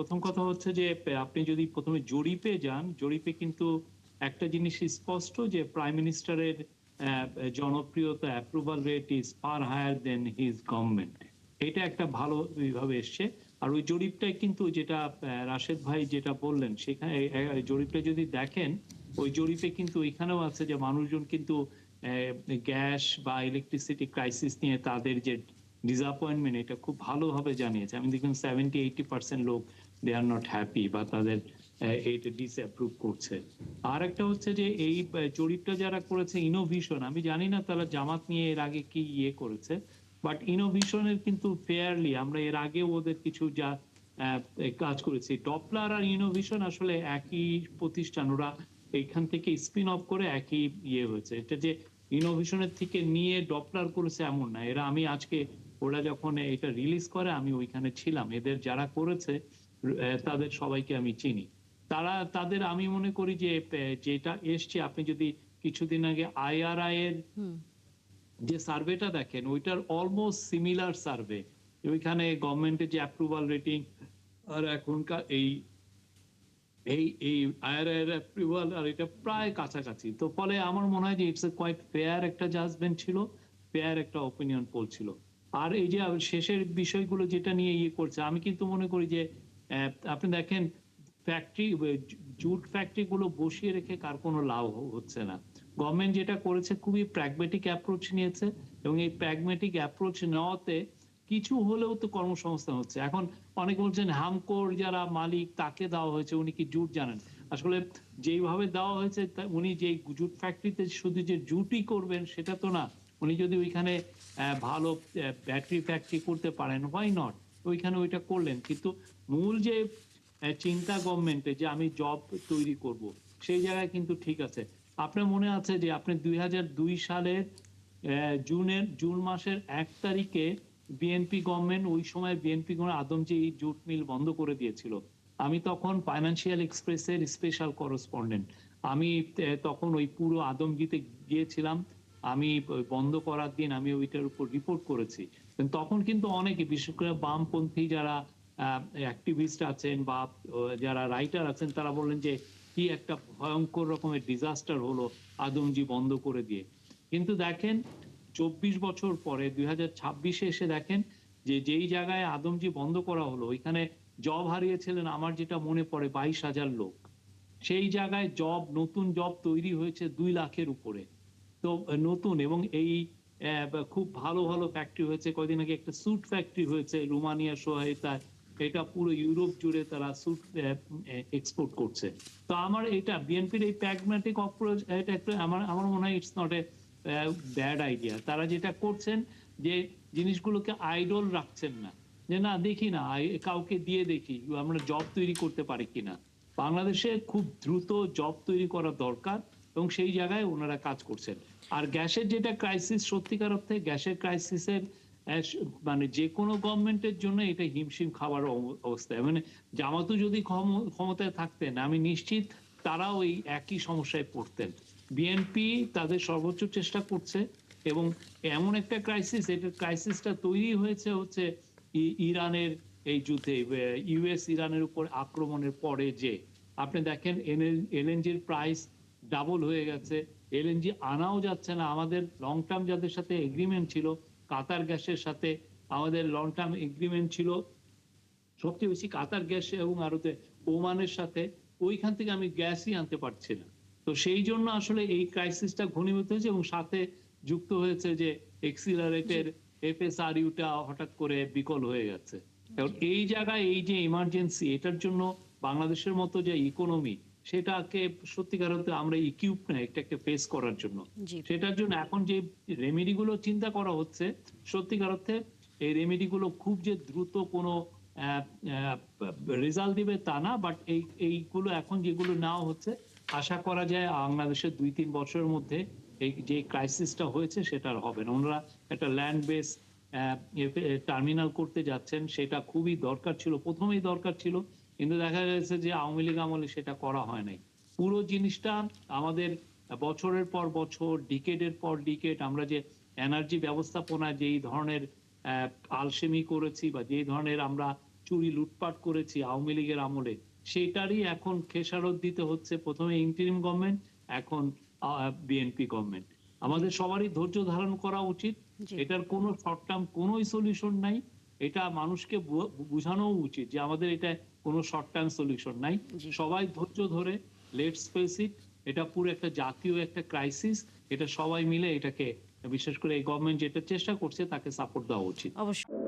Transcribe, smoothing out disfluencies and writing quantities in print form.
প্রথম কথা হচ্ছে যে আপনি যদি প্রথমে জরিপে যান, জরিপে কিন্তু একটা জিনিস স্পষ্ট যে প্রাইম মিনিস্টারের জনপ্রিয়তা approval rate is far higher than his government. এটা একটা ভালো ভাবে এসছে। আর ওই জরিপটাই কিন্তু যেটা রাশেদ ভাই যেটা বললেন সেখানে জরিপটা যদি দেখেন, ওই জরিপে কিন্তু এখানেও আছে যে মানুষজন কিন্তু গ্যাস বা ইলেকট্রিসিটি ক্রাইসিস নিয়ে তাদের যে ডিসঅ্যাপয়েন্টমেন্ট এটা খুব ভালোভাবে জানিয়েছে। আমি দেখুন 70-80% লোক দে আর নট হ্যাপি বা তাদের এইটা ডিসঅ্যাপ্রুভ করছে। আর একটা হচ্ছে যে এই জরিপটা যারা করেছে ইনোভেশন, আমি জানি না তারা জামাত নিয়ে এর আগে কি ইয়ে করেছে, বাট ইনোভেশনের কিন্তু ফেয়ারলি আমরা এর আগেও ওদের কিছু যা কাজ করেছি। ডপলার আর ইনোভেশন আসলে একই প্রতিষ্ঠান, ওরা এইখান থেকে স্পিন অফ করে একই ইয়ে হয়েছে। এটা যে ইনোভেশনের থেকে নিয়ে ডপলার করেছে এমন না। এরা আমি আজকে ওরা যখন এটা রিলিজ করে আমি ওইখানে ছিলাম, এদের যারা করেছে তাদের সবাইকে আমি চিনি। তারা তাদের আমি মনে করি যে যেটা এসছে, আপনি যদি কিছুদিন আগে আইআরআই এর যে সার্ভেটা দেখেন ওইটার অলমোস্ট সিমিলার সার্ভে। ওইখানে গভর্নমেন্টের যে অ্যাপ্রুভাল রেটিং আর এখনকার এই এই এই আইআরআই এর অ্যাপ্রুভাল আর এটা প্রায় কাছাকাছি। তো ফলে আমার মনে হয় যে ইটস এ কোয়াইট ফেয়ার একটা জাজমেন্ট ছিল, ফেয়ার একটা ওপিনিয়ন পোল ছিল। আর এই যে শেষের বিষয়গুলো যেটা নিয়ে ইয়ে করছে, আমি কিন্তু মনে করি যে আপনি দেখেন ফ্যাক্টরি, জুট ফ্যাক্টরি গুলো বসিয়ে রেখে কার কোনো লাভ হচ্ছে না। গভর্নমেন্ট যেটা করেছে খুবই প্র্যাগমেটিক অ্যাপ্রোচ নিয়েছে, এবং এই প্র্যাগমেটিক অ্যাপ্রোচ নেওয়াতে কিছু হলেও তো কর্মসংস্থান হচ্ছে। এখন অনেকে বলছেন হামকোর যারা মালিক তাকে দেওয়া হয়েছে, উনি কি জুট জানেন? আসলে যেইভাবে দেওয়া হয়েছে উনি যে জুট ফ্যাক্টরিতে শুধু যে জুটই করবেন সেটা তো না। উনি যদি ওইখানে ভালো ব্যাটারি ফ্যাক্টরি করতে পারেন, হোয়াই নট, ওইখানে ওইটা করলেন। কিন্তু মূল যে চিন্তা গভর্নমেন্টে যে আমি জব তৈরি করব, সেই জায়গায় কিন্তু ঠিক আছে। আপনার মনে আছে যে আপনি 2002 সালের জুন মাসের 1 তারিখে বিএনপি গভর্নমেন্ট, ওই সময় বিএনপি আদমজি জুট মিল বন্ধ করে দিয়েছিল। আমি তখন ফাইন্যান্সিয়াল এক্সপ্রেসের স্পেশাল করেসপন্ডেন্ট। আমি তখন ওই পুরো আদমজিতে গিয়েছিলাম। আমি বন্ধ করার দিন আমি ওইটার উপর রিপোর্ট করেছি। তখন কিন্তু অনেকে, বিশেষ করে বামপন্থী যারা অ্যাক্টিভিস্ট আছেন বা যারা রাইটার আছেন, তারা বললেন যে কি একটা ভয়ঙ্কর রকমের ডিজাস্টার হলো আদমজি বন্ধ করে দিয়ে। কিন্তু দেখেন 24 বছর পরে 2026-এ এসে দেখেন যে যেই জায়গায় আদমজি বন্ধ করা হলো ওইখানে জব হারিয়েছিলেন আমার যেটা মনে পড়ে 22,000 লোক। সেই জায়গায় নতুন জব তৈরি হয়েছে 2 লাখের উপরে। তো নতুন, এবং এই খুব ভালো ভালো ফ্যাক্টরি হয়েছে। কয়দিন আগে একটা স্যুট ফ্যাক্টরি হয়েছে রোমানিয়ার সহায়তায়, এটা পুরো ইউরোপ জুড়ে তারা স্যুট এক্সপোর্ট করছে। তো আমার এটা বিএনপির এই প্র্যাগম্যাটিক অ্যাপ্রোচ, এটা একটা আমার আমার মনে হয় it's not a bad idea. তারা যেটা করছেন যে জিনিসগুলোকে আইডল রাখছেন না, যে না দেখি না কাউকে দিয়ে দেখি আমরা জব তৈরি করতে পারি কিনা। বাংলাদেশে খুব দ্রুত জব তৈরি করা দরকার, এবং সেই জায়গায় ওনারা কাজ করছেন। আর গ্যাসের যেটা ক্রাইসিস, সত্যিকার অর্থে গ্যাসের ক্রাইসিসের মানে যে কোনো গভর্নমেন্টের জন্য এটা হিমশিম খাওয়ার অবস্থা। মানে জামাতও যদি ক্ষমতায় থাকতেন আমি নিশ্চিত তারাও এই একই সমস্যায় পড়তেন। বিএনপি তাদের সর্বোচ্চ চেষ্টা করছে, এবং এমন একটা ক্রাইসিস, এটা ক্রাইসিসটা তৈরি হয়েছে হচ্ছে ইরানের এই যুদ্ধে, ইউএস ইরানের উপর আক্রমণের পরে। যে আপনি দেখেন এলএনজির প্রাইস ডাবল হয়ে গেছে, এলএনজি আনাও যাচ্ছে না। আমাদের লং টার্ম যাদের সাথে এগ্রিমেন্ট ছিল, কাতার গ্যাসের সাথে আমাদের লং টার্ম এগ্রিমেন্ট ছিল সবচেয়ে বেশি কাতার গ্যাস এবং আরতে ওমানের সাথে, ওইখান থেকে আমি গ্যাসই আনতে পারছি না। তো সেই জন্য আসলে এই ক্রাইসিসটা ঘনীভূত হয়েছে, এবং সাথে যুক্ত হয়েছে যে এক্সিলারেটের এফএসআরইউটা হঠাৎ করে বিকল হয়ে গেছে। কারণ এই জায়গায় এই যে ইমার্জেন্সি, এটার জন্য বাংলাদেশের মতো যে ইকোনমি, সেটাকে সত্যিকার অর্থে আমরা ইকুইপ না এটাকে ফেস করার জন্য। সেটার জন্য এখন যে রেমেডি গুলো চিন্তা করা হচ্ছে, সত্যিকার অর্থে এই রেমেডি গুলো খুব যে দ্রুত কোনো রেজাল্ট দিবে তা না, বাট এইগুলো এখন যেগুলো নেওয়া হচ্ছে আশা করা যায় বাংলাদেশের 2-3 বছরের মধ্যে এই যে ক্রাইসিসটা হয়েছে সেটা আর হবে না। ওনারা একটা ল্যান্ড বেস টার্মিনাল করতে যাচ্ছেন, সেটা খুবই দরকার ছিল, প্রথমেই দরকার ছিল, কিন্তু দেখা গেছে যে আওয়ামী লীগ আমলে সেটা করা হয় নাই। পুরো জিনিসটা আমাদের বছরের পর বছর, ডিকেডের পর ডিকেড আমরা যে এনার্জি ব্যবস্থাপনা যেই ধরনের আলসেমি করেছি বা যেই ধরনের আমরা চুরি লুটপাট করেছি আওয়ামী লীগের আমলে, সেটারই এখন খেসারত দিতে হচ্ছে প্রথমে ইন্টারিম গভর্নমেন্ট, এখন বিএনপি গভর্নমেন্ট। আমাদের সবারই ধৈর্য ধারণ করা উচিত। জি, এটার কোনো শর্ট টার্ম কোনো সলিউশন নাই। এটা মানুষকে বুঝানো উচিত যে আমাদের এটা কোনো শর্ট টার্ম সলিউশন নাই। জি। সবাই ধৈর্য ধরে লেটস ফেস ইট। এটা পুরো একটা জাতীয় একটা ক্রাইসিস। এটা সবাই মিলে এটাকে, বিশেষ করে এই গভর্নমেন্ট যেটা চেষ্টা করছে তাকে সাপোর্ট দেওয়া উচিত। অবশ্যই।